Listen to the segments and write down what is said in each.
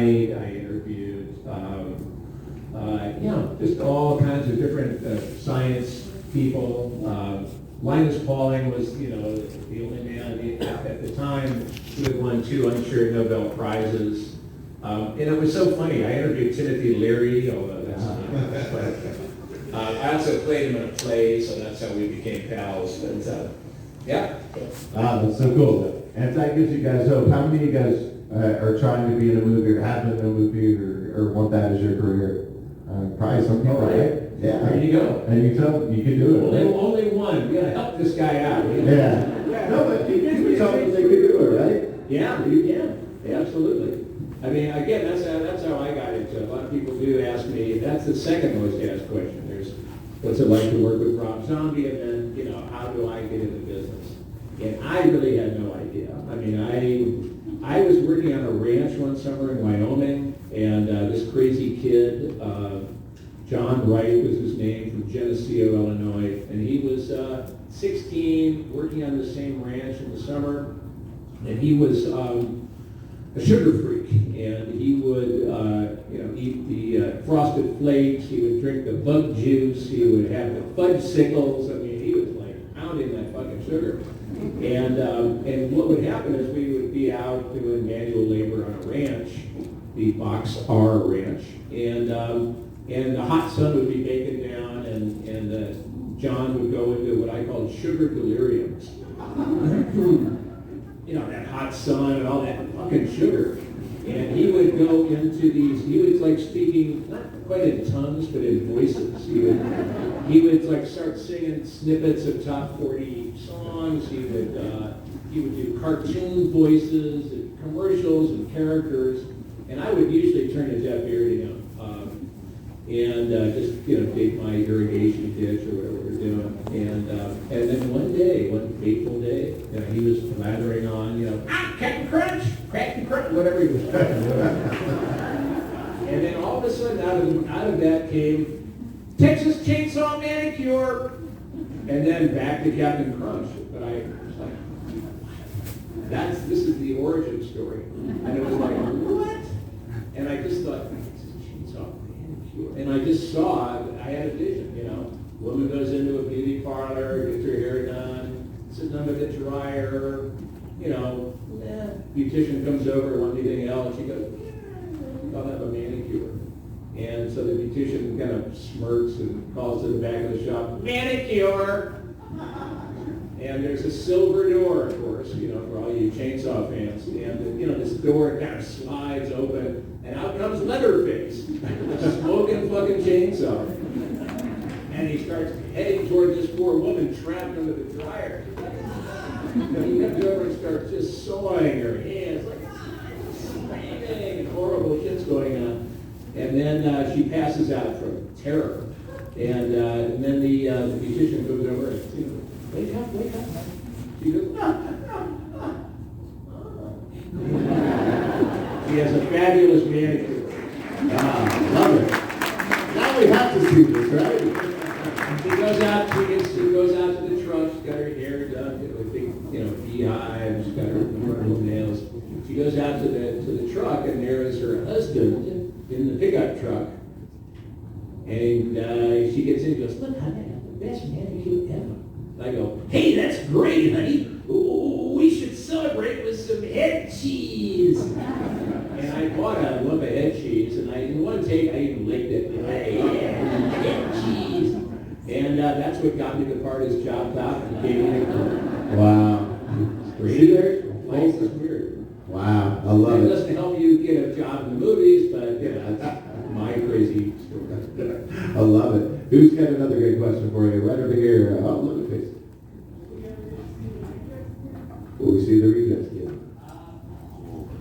Wright. I interviewed, just all kinds of different science people. Linus Pauling was, the only man at the time who had won 2 unshared Nobel Prizes. And it was so funny. I interviewed Timothy Leary, although that's I also played him in a play, so that's how we became pals. But yeah. Wow, that's so cool. And if that gives you guys hope, how many of you guys are trying to be in a movie or have been in a movie or want that as your career? Probably some people, right? Yeah. There you go. And you can do it. Only one. We gotta help this guy out. Yeah. No, but you can tell them they can do it, right? Yeah, you can. Yeah, absolutely. I mean, again, that's how I got into it. A lot of people do ask me. That's the second most asked question. There's what's it like to work with Rob Zombie, and then how do I get into business? And I really had no idea. I mean, I was working on a ranch one summer in Wyoming, and this crazy kid, John Wright was his name, from Geneseo, Illinois, and he was 16, working on the same ranch in the summer, and he was a sugar freak, and he would eat the frosted flakes, he would drink the bug juice, he would have the fudge sickles. I mean, he was like pounding that fucking sugar. And what would happen is we would be out doing manual labor on a ranch, the Box R Ranch, and the hot sun would be baking down, and John would go into what I called sugar deliriums. That hot sun and all that fucking sugar. And he would go into these, he was like speaking, not quite in tongues, but in voices. He would like start singing snippets of top 40 songs. He would do cartoon voices and commercials and characters. And I would usually turn a deaf ear to him. And just, dig my irrigation ditch or whatever we're doing. And then one fateful day, he was blathering on, Captain Crunch, whatever he was talking about. And then all of a sudden, out of that came Texas Chainsaw Manicure, and then back to Captain Crunch. But I was like, this is the origin story. And it was like, what? And I just thought, and I just saw, I had a vision, woman goes into a beauty parlor, gets her hair done, sits under the dryer, beautician comes over, want anything else, she goes, I'll have a manicure. And so the beautician kind of smirks and calls to the back of the shop, manicure! And there's a silver door, of course, for all you chainsaw fans. And, this door kind of slides open, and out comes Leatherface, smoking fucking chainsaw. And he starts heading toward this poor woman trapped under the dryer. He comes over and starts just sawing her hands, like screaming, and horrible shit's going on. And then she passes out from terror. And then the beautician goes over and says, wake up. She goes, She has a fabulous manicure. Love it. Now we have to see this, right? She goes out to the truck, she's got her hair done with big, beehives, she's got her wonderful nails. She goes out to the truck, and there is her husband in the pickup truck. And she gets in and goes, look, honey, I have the best manicure ever. I go, hey, that's great, honey. Ooh, we should celebrate with some head cheese. And I bought a lump of head cheese, and in one take, I even licked it. Head cheese. And that's what got me the part as Job Top and gave me the Wow. See there? Life is weird. Wow, I love it. It doesn't help you get a job in the movies, but that's my crazy story. I love it. Who's got another good question for you? Right over here. Oh, look at this. Will we see the rejects again?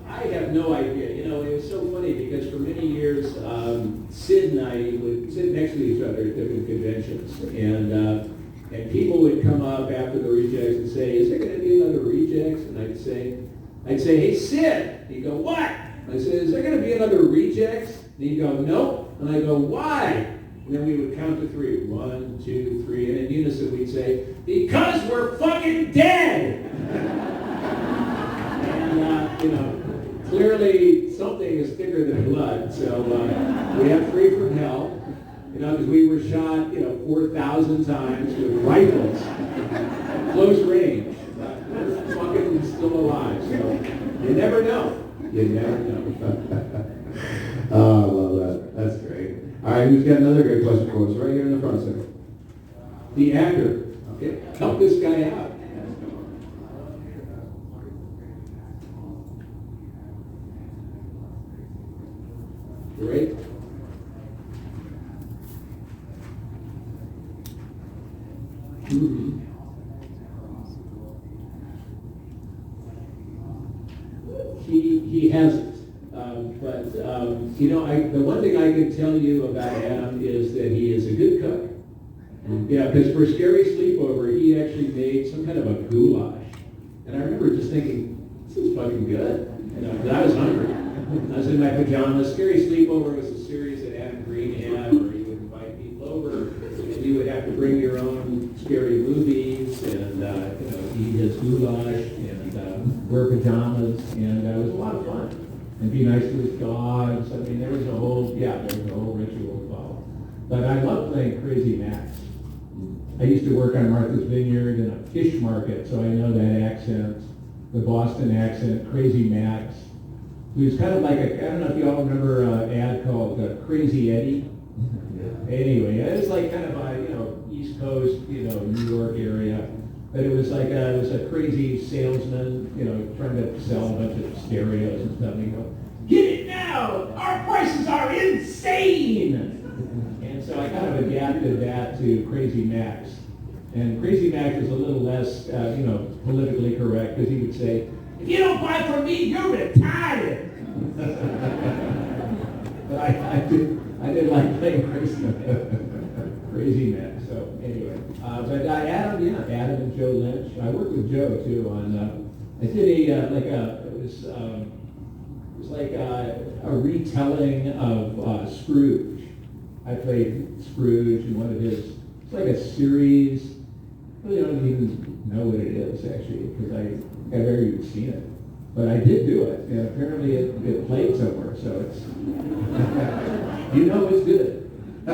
I have no idea. It was so funny because for many years, Sid and I would sit next to each other at different conventions, and people would come up after the rejects and say, "Is there going to be another rejects?" And I'd say, "Hey, Sid." He'd go, "What?" I said, "Is there going to be another rejects?" And he'd go, "Nope." And I go, "Why?" And then we would count to 3. 1, 2, 3. And in unison we'd say, "Because we're fucking dead." And, clearly something is thicker than blood. So we have Free from Hell, because we were shot, 4,000 times with rifles, close range. But we're fucking still alive. So you never know. You never know. Oh, I love that. That's great. All right, who's got another great question for us? Right here in the front, sir. The actor. Okay. Help this guy out. Great. Mm-hmm. He hasn't. But the one thing I can tell you about Adam is that he is a good cook. Yeah, because for Scary Sleepover, he actually made some kind of a goulash. And I remember just thinking, this is fucking good. 'Cause I was hungry. I was in my pajamas. Scary Sleepover was a series that Adam Green had where he would invite people over, and you would have to bring your own scary movies, and eat his goulash, and wear pajamas, and it was a lot of fun. And be nice to his dogs. I mean, there was a whole ritual involved. But I love playing Crazy Max. I used to work on Martha's Vineyard in a fish market, so I know that accent, the Boston accent, Crazy Max. He was kind of like I don't know if you all remember an ad called Crazy Eddie. Anyway, it was like kind of a, East Coast, New York area. But it was like it was a crazy salesman, trying to sell a bunch of stereos and stuff. And he'd go, "Get it now! Our prices are insane!" And so I kind of adapted that to Crazy Max. And Crazy Max was a little less, politically correct, because he would say, "If you don't buy from me, you're retired." But I did like playing Crazy Max. So anyway, but Adam and Joe Lynch. I worked with Joe too on. I did it was like a retelling of Scrooge. I played Scrooge in one of his. It's like a series. I really don't even know what it is actually because I've never even seen it. But I did do it, and apparently it played somewhere, so it's it's good. I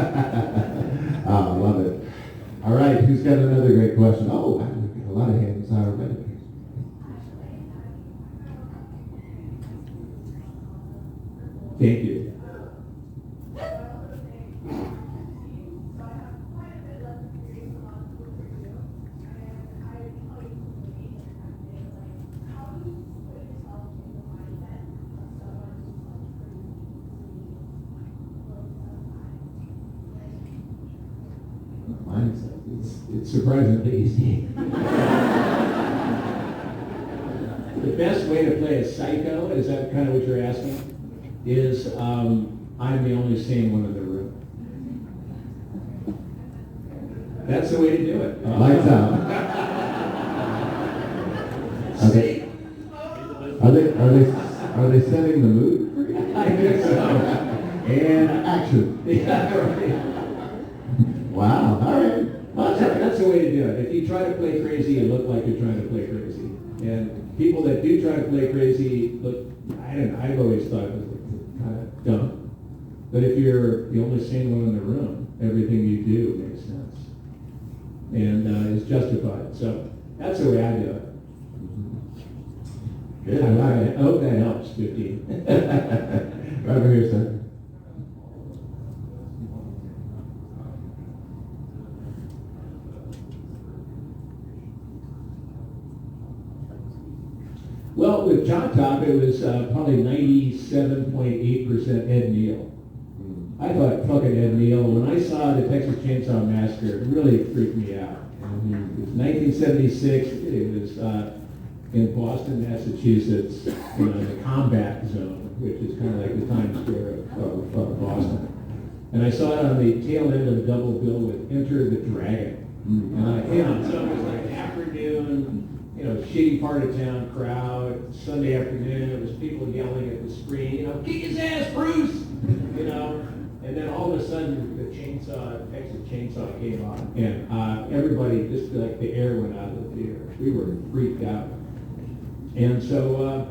love it. All right, who's got another great question? Oh, wow, we've got a lot of hands already. Thank you. It's surprisingly easy. The best way to play a psycho, is that kind of what you're asking? Is I'm the only sane one in the room. That's the way to do it. Lights out. Are they setting the mood for you? I think so. And action. Yeah, right. Wow. All right. Well, that's the way to do it. If you try to play crazy, you look like you're trying to play crazy. And people that do try to play crazy look, I've always thought it was kind of dumb. But if you're the only sane one in the room, everything you do makes sense. And is justified. So that's the way I do it. Good. I hope that helps, 15. Right over here, sir. Well, with Chop Top, it was probably 97.8% Ed Neal. I thought fucking Ed Neal. When I saw the Texas Chainsaw Massacre, it really freaked me out. It was 1976. It was in Boston, Massachusetts, the combat zone, which is kind of like the Times Square of Boston. And I saw it on the tail end of the double bill with Enter the Dragon. So it was like afternoon, shitty part of town crowd, Sunday afternoon, it was people yelling at the screen, kick his ass, Bruce! And then all of a sudden, the Texas Chainsaw came on, and everybody, just like the air went out of the theater. We were freaked out. And so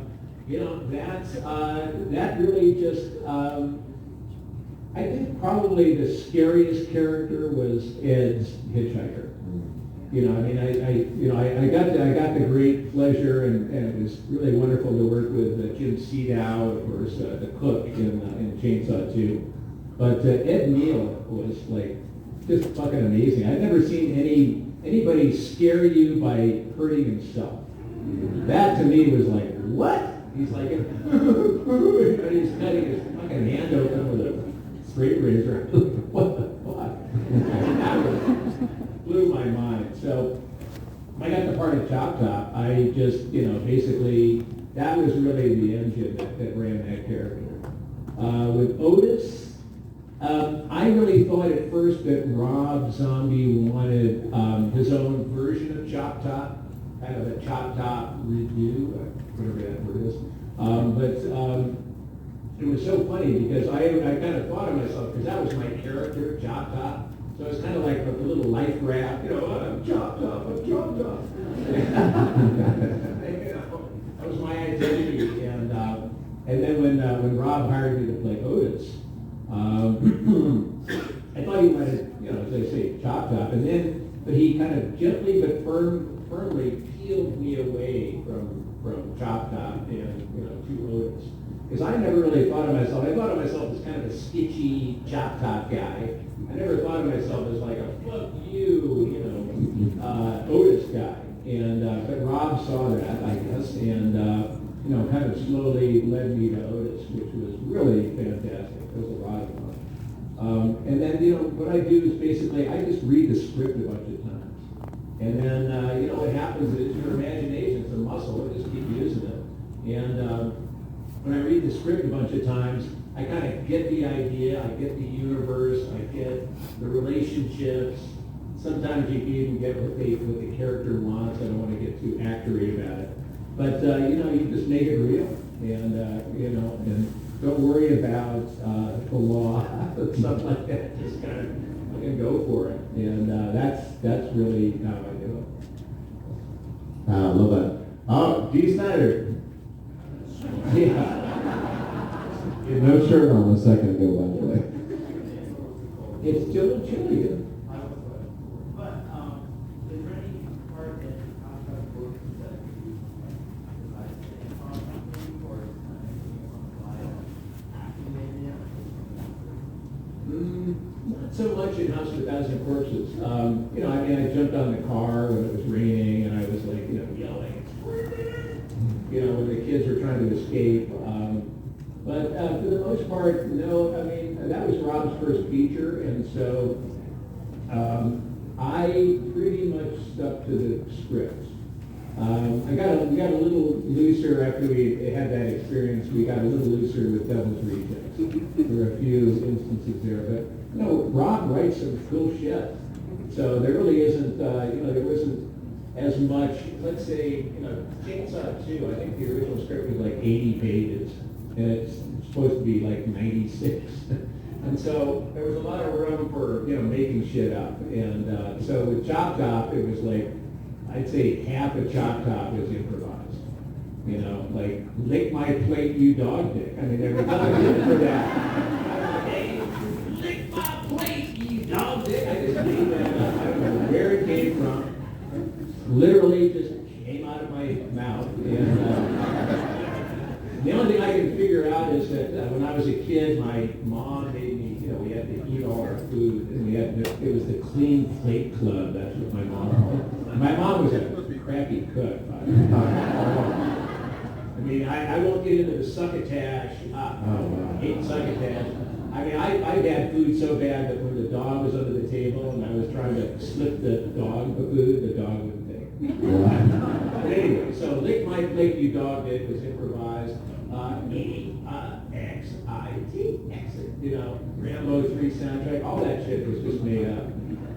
You know, that really just, I think probably the scariest character was Ed's hitchhiker. You know, I mean, I got the great pleasure, and it was really wonderful to work with Jim Seedow, of course, the cook in Chainsaw 2. But Ed Neal was like just fucking amazing. I've never seen anybody scare you by hurting himself. That to me was like, what? He's like, but he's cutting his fucking hand open with a straight razor. What the fuck? That blew my mind. So when I got the part of Chop Top, I just, you know, basically, that was really the engine that ran that character. With Otis, I really thought at first that Rob Zombie wanted his own version of Chop Top, kind of a Chop Top redo, whatever that word is. But it was so funny because I kind of thought of myself, because that was my character, Chop Top. So it's kind of like a little life raft, you know, I'm Chop Top, I'm Chop Top. You know, that was my identity. And then when Rob hired me to play Otis, I thought he wanted, you know, as I say, Chop Top. But he kind of gently but firmly peeled me away from Chop Top and, you know, to Otis. Because I never really thought of myself, I thought of myself as kind of a sketchy Chop Top guy. I never thought of myself as like a fuck you know, Otis guy. But Rob saw that, I guess, and, you know, kind of slowly led me to Otis, which was really fantastic. It was a lot of fun. And then, you know, what I do is basically, I just read the script a bunch of times. And then, you know, what happens is your imagination's a muscle, just keep using it. And when I read the script a bunch of times, I kind of get the idea, I get the universe, I get the relationships. Sometimes you can even get what the character wants. I don't want to get too accurate about it. But, you know, you just make it real. And, you know, and don't worry about the law, stuff like that. Just kind of go for it. And that's really how I do it. I love that. Oh, D. Snyder. Yeah. You had no shirt on a second ago, by the way. It's still chilly here. But is there any part that you talk about books that you like to think on something or activated Not so much in House of a Thousand Corpses. You know, I mean, I jumped on the car when it was raining, and I was like, you know, yelling, you know, when the kids were trying to escape. But for the most part, no. I mean, that was Rob's first feature, and so I pretty much stuck to the script. We got a little looser after we had that experience. We got a little looser with Devil's Rejects. There were a few instances there, but no, Rob writes some cool shit. So there really isn't, you know, there wasn't as much. Let's say, you know, Chainsaw 2. I think the original script was like 80 pages, and it's supposed to be like 96. And so there was a lot of room for, you know, making shit up. And so with Chop Top, it was like, I'd say half of Chop Top was improvised. You know, like, lick my plate, you dog dick. I mean, there was nothing for that. Hey, lick my plate, you dog dick. I just made that up. I don't know where it came from. Literally just came out of my mouth. And the only thing I can figure out is that when I was a kid, my mom made me, you know, we had to eat all our food, and it was the Clean Plate Club. That's what my mom called it. My mom was a crappy cook. I mean, I won't get into the succotash. I hate succotash. I mean, I had food so bad that when the dog was under the table and I was trying to slip the dog the food, the dog wouldn't take it. But anyway, so Lick My Plate, You Dog Dick was improvised. E-X-I-T, exit. You know, Rambo 3 soundtrack, all that shit was just made up.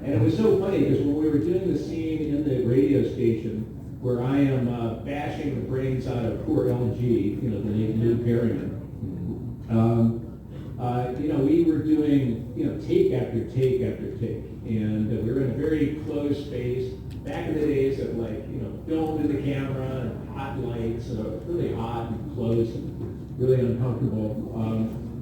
And it was so funny because when we were doing the scene in the radio station where I am bashing the brains out of poor LG, you know, the name Lou Perryman, you know, we were doing, you know, take after take after take. And we were in a very closed space. Back in the days of, like, you know, film to the camera and hot lights, so it was really hot and close and really uncomfortable.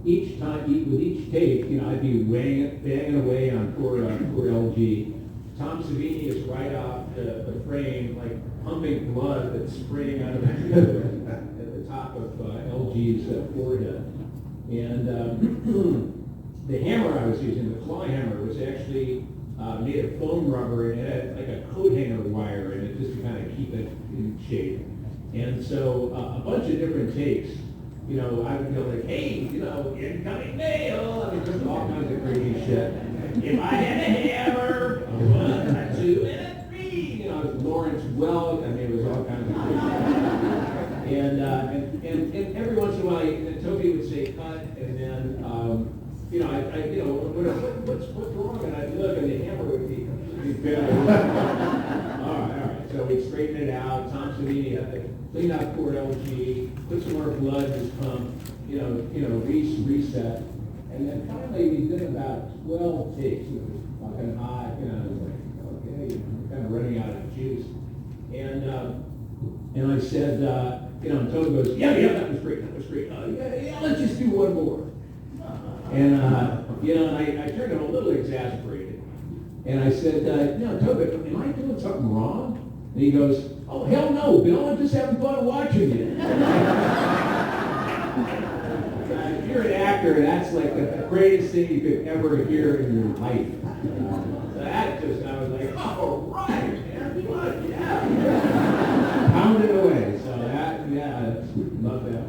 Each time, with each take, I'd be banging away on poor LG. Tom Savini is right off the frame, like pumping blood that's spraying out of at the top of LG's forehead. And the hammer I was using, the claw hammer, was actually made of foam rubber, and it had like a coat hanger wire in it just to kind of keep it in shape. And so a bunch of different takes, I would go like, hey, incoming mail. I mean, just all kinds of crazy shit. If I had a hammer, a 1, a 2, and a 3. It was Lawrence Welk. I mean, it was all kinds of crazy. And every once in a while, Toby would say cut, and then what's wrong? And I'd look, and the hammer would be better. All right. So we'd straighten it out. Tom Savini had to clean out poor LG, put some more blood in his pump, reset. And then finally we did about 12 takes. It was fucking hot, it was like, okay, we're kind of running out of juice. And I said, and Toby goes, yeah, that was great. Yeah, let's just do one more. And, and I turned him a little exasperated. And I said, Toby, am I doing something wrong? And he goes, oh, hell no, Bill, I'm just having fun watching you. If you're an actor, that's like the greatest thing you could ever hear in your life. I was like, oh, right, man, what? Yeah. Pounded away. So love that.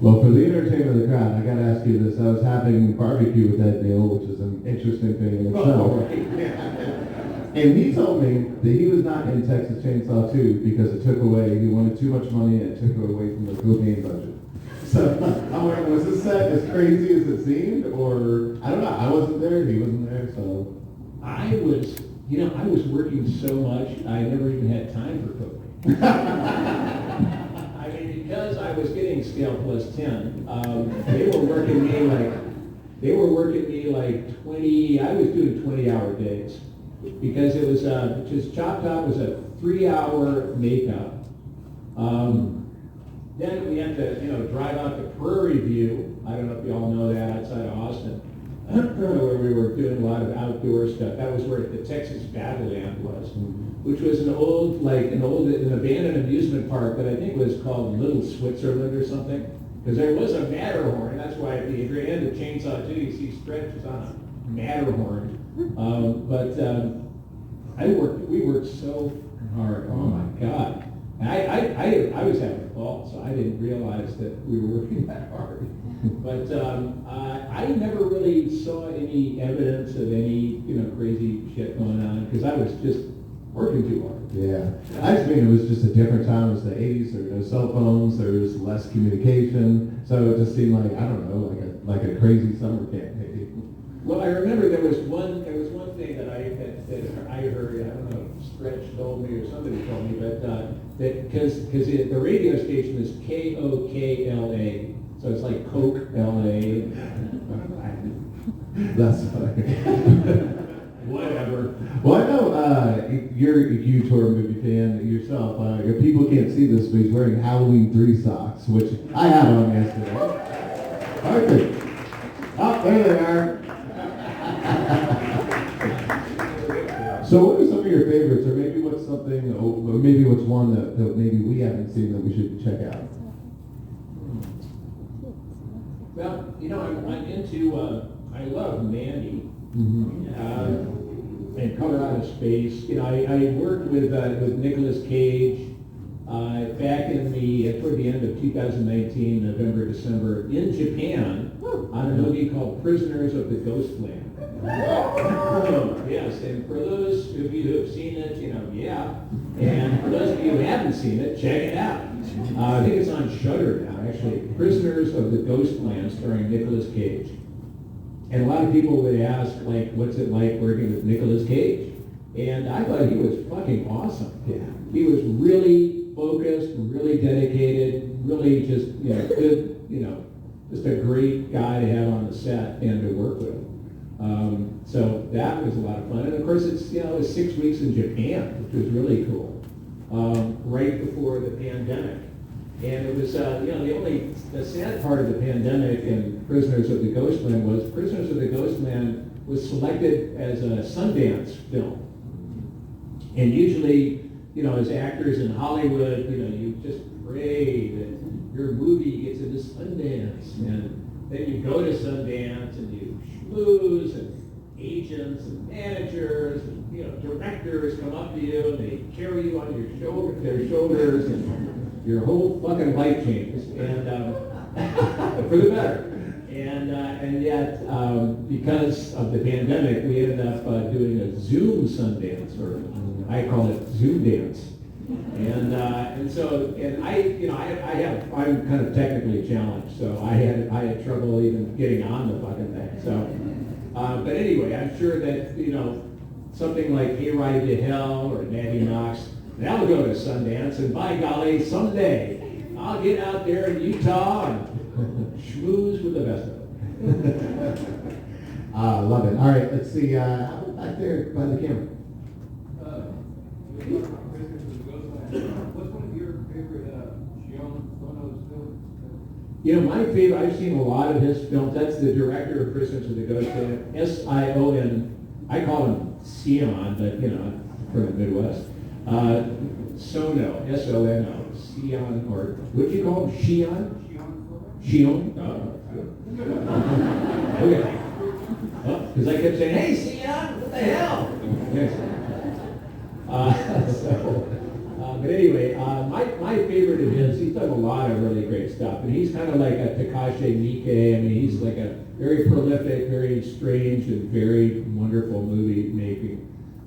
Well, for the entertainment of the crowd, I got to ask you this. I was having barbecue with Ed Neal, which is an interesting thing in itself. And he told me that he was not in Texas Chainsaw 2 because he wanted too much money and it took away from the cocaine budget. So I'm wondering, was this set as crazy as it seemed? Or, I don't know, I wasn't there, he wasn't there, so. I was working so much, I never even had time for cocaine. I mean, because I was getting scale plus 10, they were working me like 20, I was doing 20-hour days. Because it was just Chop Top was a 3-hour makeup. Then we had to drive out to Prairie View. I don't know if you all know that, outside of Austin, where we were doing a lot of outdoor stuff. That was where the Texas Battleland was, which was an abandoned amusement park that I think was called Little Switzerland or something. Because there was a Matterhorn. That's why at the very end of Chainsaw 2, you see Stretch is on a Matterhorn. We worked so hard. Oh my God. And I was having a ball, so I didn't realize that we were working that hard. But I never really saw any evidence of any crazy shit going on because I was just working too hard. Yeah. I just mean it was just a different time. It was the 80s. There were no cell phones. There was less communication. So it just seemed like, I don't know, like a crazy summer camp maybe. Well, I remember there was one thing that I heard. I don't know if Stretch told me or somebody told me, but that because the radio station is KOKLA, so it's like Coke LA. That's funny. Whatever. Well, I know you're a huge horror movie fan yourself. People can't see this, but he's wearing Halloween 3 socks, which I had on yesterday. Arthur. Oh, there they are. So what are some of your favorites, or maybe what's one that maybe we haven't seen that we should check out? Well, I'm into, I love Mandy. And Color Out of Space. I worked with Nicolas Cage back toward the end of 2019, November, December, in Japan on a movie called Prisoners of the Ghostland. Yes, and for those of you who have seen it, yeah. And for those of you who haven't seen it, check it out. I think it's on Shudder now, actually. Prisoners of the Ghostland, starring Nicolas Cage. And a lot of people would ask, like, what's it like working with Nicolas Cage? And I thought he was fucking awesome. Yeah. He was really focused, really dedicated, really just, good, just a great guy to have on the set and to work with. So that was a lot of fun. And of course, it's 6 weeks in Japan, which was really cool. right before the pandemic. And it was, the sad part of the pandemic and Prisoners of the Ghostland was Prisoners of the Ghostland was selected as a Sundance film. And usually, as actors in Hollywood, you just pray that your movie gets into Sundance. And then you go to Sundance and you schmooze, and agents and managers and, directors come up to you and they carry you on their shoulders, and your whole fucking life changes. And for the better. And yet, because of the pandemic, we ended up doing a Zoom Sundance, or I call it Zoom Dance. And I'm kind of technically challenged, so I had trouble even getting on the fucking thing. So, but anyway, I'm sure that something like Hayride to Hell or Natty Knox, that'll go to Sundance, and by golly, someday I'll get out there in Utah and schmooze with the best of them. Love it. All right, let's see. How about back there by the camera? What's one of your favorite Sion films? My favorite, I've seen a lot of his films. That's the director of Prisoners of the Ghostland, S-I-O-N. I call him Sion, but, from the Midwest. Sono, S-O-N-O, Sion, or what do you call him? Shion? Shion? Okay. Because I kept saying, hey, Sion, what the hell? Yes. But anyway, my favorite of his, he's done a lot of really great stuff. And he's kind of like a Takashi Miike. I mean, he's like a very prolific, very strange, and very wonderful movie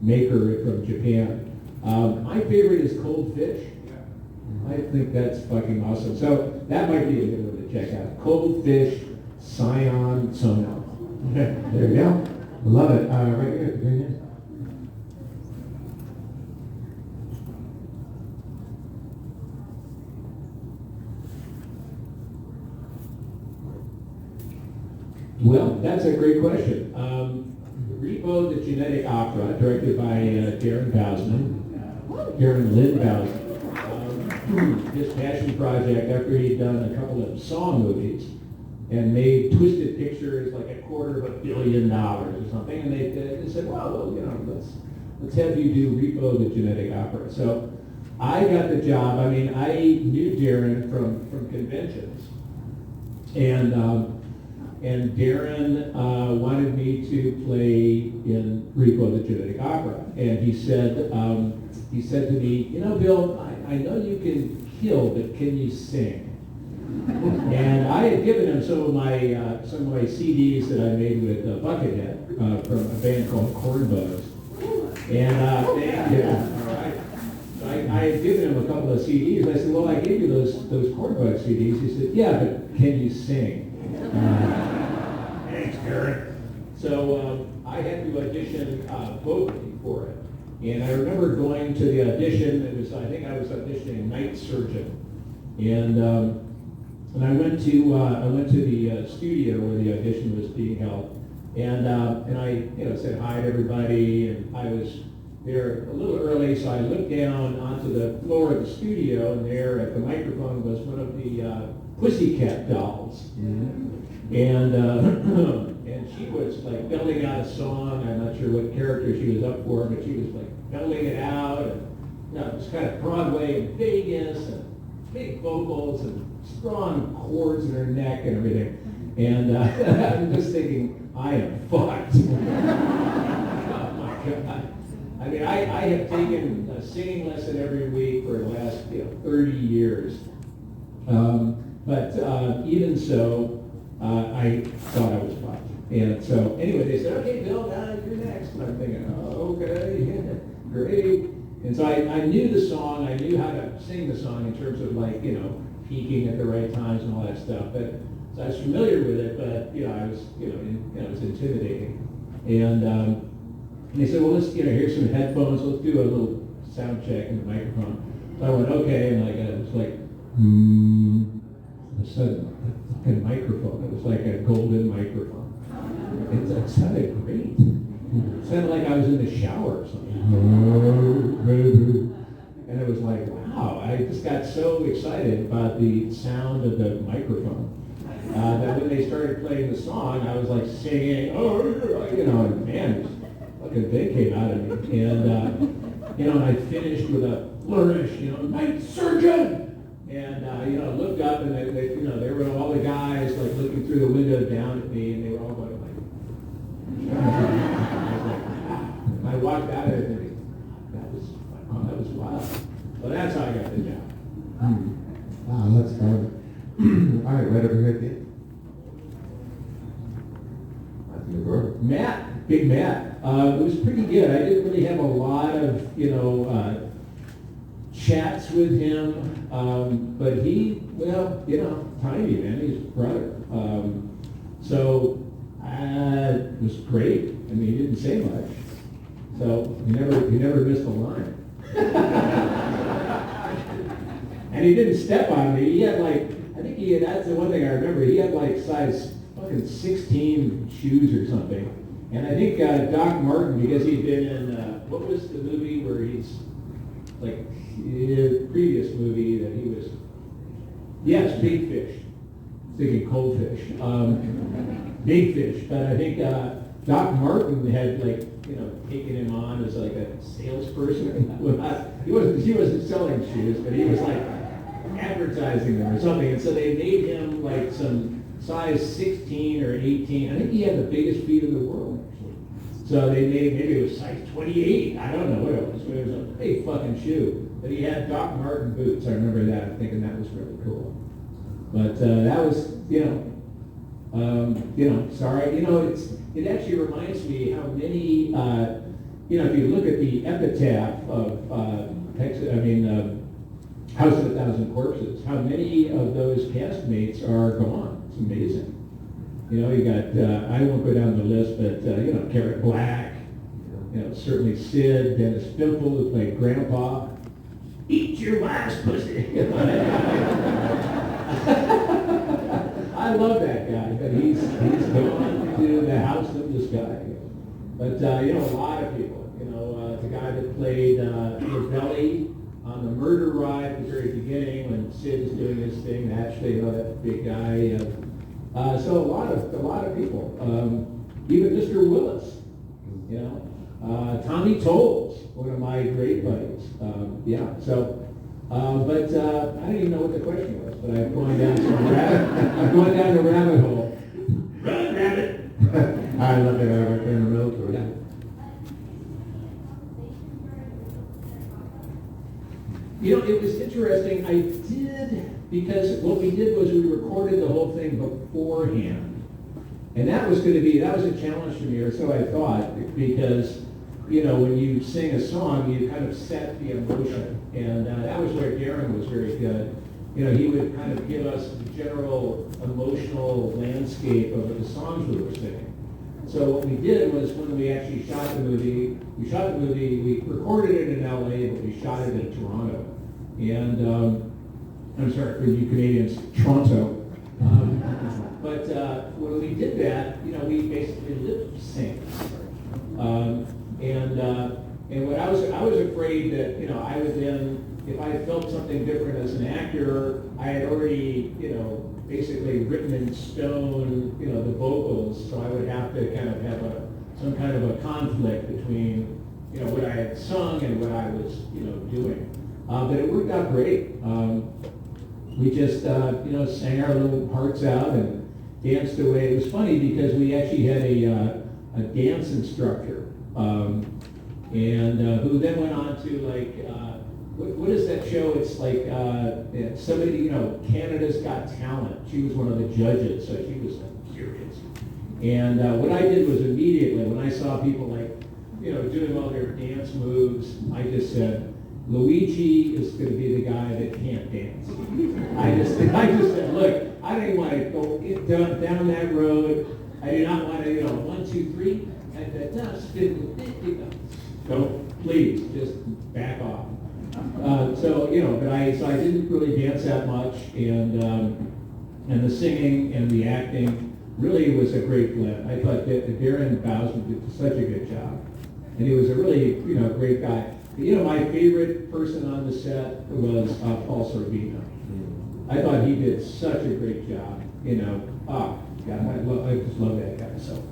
maker from Japan. My favorite is Cold Fish. I think that's fucking awesome. So that might be a good one to check out. Cold Fish, Sion, Sono. There you go. Love it. Right here, green hand. Well, that's a great question. Repo, the Genetic Opera, directed by Darren Lynn Bowsman. His passion project, after he'd done a couple of Saw movies and made Twisted Pictures like $250 million or something, and they said, well, let's have you do Repo, the Genetic Opera. So I got the job. I mean, I knew Darren from conventions, and Darren wanted me to play in Repo, the Genetic Opera. And he said to me, Bill, I know you can kill, but can you sing? And I had given him some of my CDs that I made with Buckethead from a band called Cornbugs. And all right. So I had given him a couple of CDs. I said, well, I gave you those Cornbugs CDs. He said, yeah, but can you sing? Thanks, Darren. So I had to audition vocally for it. And I remember going to the audition. I think I was auditioning Night Surgeon. And I went to the studio where the audition was being held. And I said hi to everybody, and I was there a little early, so I looked down onto the floor of the studio, and there at the microphone was one of the Pussycat Dolls. Mm-hmm. And she was like belting out a song. I'm not sure what character she was up for, but she was like belting it out. And it was kind of Broadway in Vegas, and big vocals and strong chords in her neck and everything. And I'm just thinking, I am fucked. Oh my God. I mean, I have taken a singing lesson every week for the last 30 years. But even so, I thought I was fucked. And so anyway, they said, okay, Bill, you're next. And I'm thinking, oh, okay, great. And so I knew the song. I knew how to sing the song in terms of like, peaking at the right times and all that stuff. But so I was familiar with it, but I was, it was intimidating. And they said, well, let's, here's some headphones. Let's do a little sound check in the microphone. So I went, okay, and it was like, I said, a fucking microphone. It was like a golden microphone. It sounded great. It sounded like I was in the shower or something. And it was like, wow, I just got so excited about the sound of the microphone that when they started playing the song, I was like singing, oh, you know, and man, fucking thing came out of me. And, you know, and I finished with a flourish, you know, night surgeon! And, you know, I looked up and they, you know, there were all the guys like looking through the window down at me and they were all going like, I was like, wow. And I walked out of there thinking, that was wild. So that's how I got the job. Wow, that's fun. All right, right over here at the end. Matt, big Matt. It was pretty good. I didn't really have a lot of, you know, chats with him, but he, well, you know, tiny, man, he's a brother. So it was great. I mean, he didn't say much. So he never missed a line. And he didn't step on me. He had like, I think he had, that's the one thing I remember, he had like size fucking 16 shoes or something. And I think Doc Martin, because he'd been in, what was the movie where he's, like, the previous movie that he was, yes, Big Fish. Thinking Cold Fish. Big Fish. But I think Doc Martin had, like, you know, taken him on as like a salesperson. He wasn't selling shoes, but he was like advertising them or something. And so they made him like some size 16 or 18. I think he had the biggest feet in the world, actually. So they made, maybe it was size 28. I don't know what it was. But it was a big fucking shoe. But he had Doc Martin boots. I remember that. I'm thinking that was really cool. But that was, you know, sorry. You know, it actually reminds me how many, you know, if you look at the epitaph of, House of a Thousand Corpses, how many of those castmates are gone. It's amazing. You know, you got, I won't go down the list, but, you know, Carrot Black, you know, certainly Sid, Dennis Fimple, who played Grandpa. Eat your wife's pussy. I love that guy, but he's gone to the house of the sky. But, you know, a lot of people, you know, the guy that played Ravelli on the murder ride at the very beginning when Sid is doing his thing, actually, you know, that big guy. So a lot of people, even Mr. Willis, you know, Tommy Tolles, one of my great buddies. Yeah, so. But I don't even know what the question was, but I'm going down the rabbit hole. Run, rabbit! I love it right there in the middle. Yeah. You know, it was interesting. I did, because what we did was we recorded the whole thing beforehand. And that was a challenge to me, or so I thought, because, you know, when you sing a song, you kind of set the emotion. And that was where Darren was very good. You know, he would kind of give us the general emotional landscape of the songs we were singing. So what we did was when we actually shot the movie, we recorded it in LA, but we shot it in Toronto. And, I'm sorry for you Canadians, Toronto. But when we did that, you know, we basically lip synced. And what I was afraid that, you know, I would then, if I felt something different as an actor, I had already, you know, basically written in stone, you know, the vocals, so I would have to kind of have some kind of a conflict between, you know, what I had sung and what I was, you know, doing. But it worked out great. We just, you know, sang our little parts out and danced away. It was funny because we actually had a dance instructor. And who then went on to like, what is that show? It's like somebody, you know, Canada's Got Talent. She was one of the judges, so she was curious. And what I did was immediately, when I saw people like, you know, doing all their dance moves, I just said, Luigi is going to be the guy that can't dance. I just said, look, I don't even want to go down that road. I do not want to, you know, 1, 2, 3. And no, spin. So please, just back off. So, you know, but I didn't really dance that much, and the singing and the acting really was a great blend. I thought that Darren Bowsman did such a good job, and he was a really, you know, great guy. You know, my favorite person on the set was Paul Sorvino. I thought he did such a great job. You know, God, I just love that guy. So,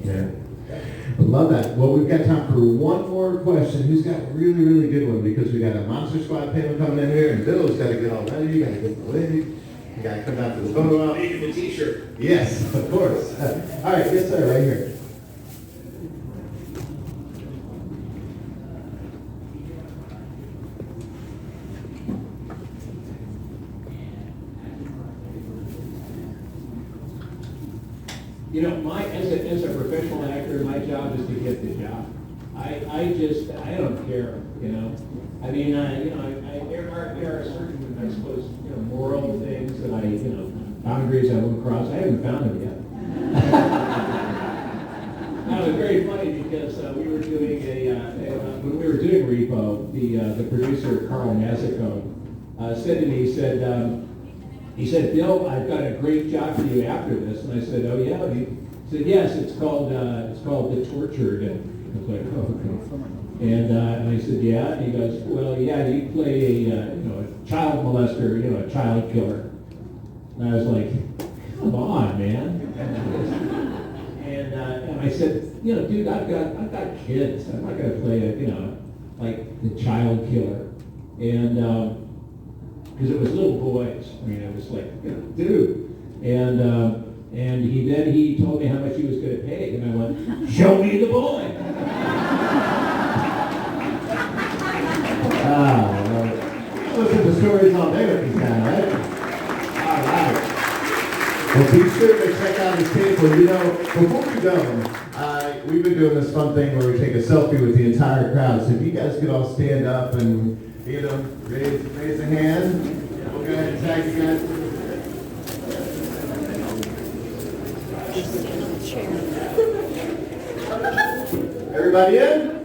Yeah. I love that. Well, we've got time for one more question. Who's got a really, really good one? Because we got a Monster Squad panel coming in here, and Bill's got to get all ready. You got to get the wig. You got to come out to the photo op. making the T-shirt. Yes, of course. All right, yes, sir, right here. You know, as a professional actor, my job is to get the job. I don't care, you know. I mean, there are certain, I suppose, you know, moral things that boundaries I won't cross. I haven't found them yet. Now, it was very funny because we were doing when we were doing Repo, the producer, Carl Mazzacone, said to me, he said, Bill, I've got a great job for you after this. And I said, oh yeah? And he said, yes, it's called The Tortured. And I was like, oh, okay. And I said, yeah? And he goes, well, yeah, you play a child molester, a child killer. And I was like, come on, man. And I said, dude, I've got kids. I'm not going to play like the child killer. And because it was little boys. I mean, it was like, dude. And he told me how much he was going to pay, and I went, show me the boy. Listen to stories all day with these guys, right? All right. Well, be sure to check out his tape. Well, before we go, we've been doing this fun thing where we take a selfie with the entire crowd. So if you guys could all stand up and raise a hand. We'll go ahead and tag you guys. Everybody in?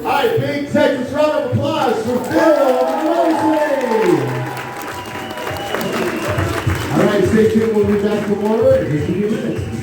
All right, big Texas round of applause for Bill Moseley. All right, stay tuned. We'll be back for more in just a few minutes.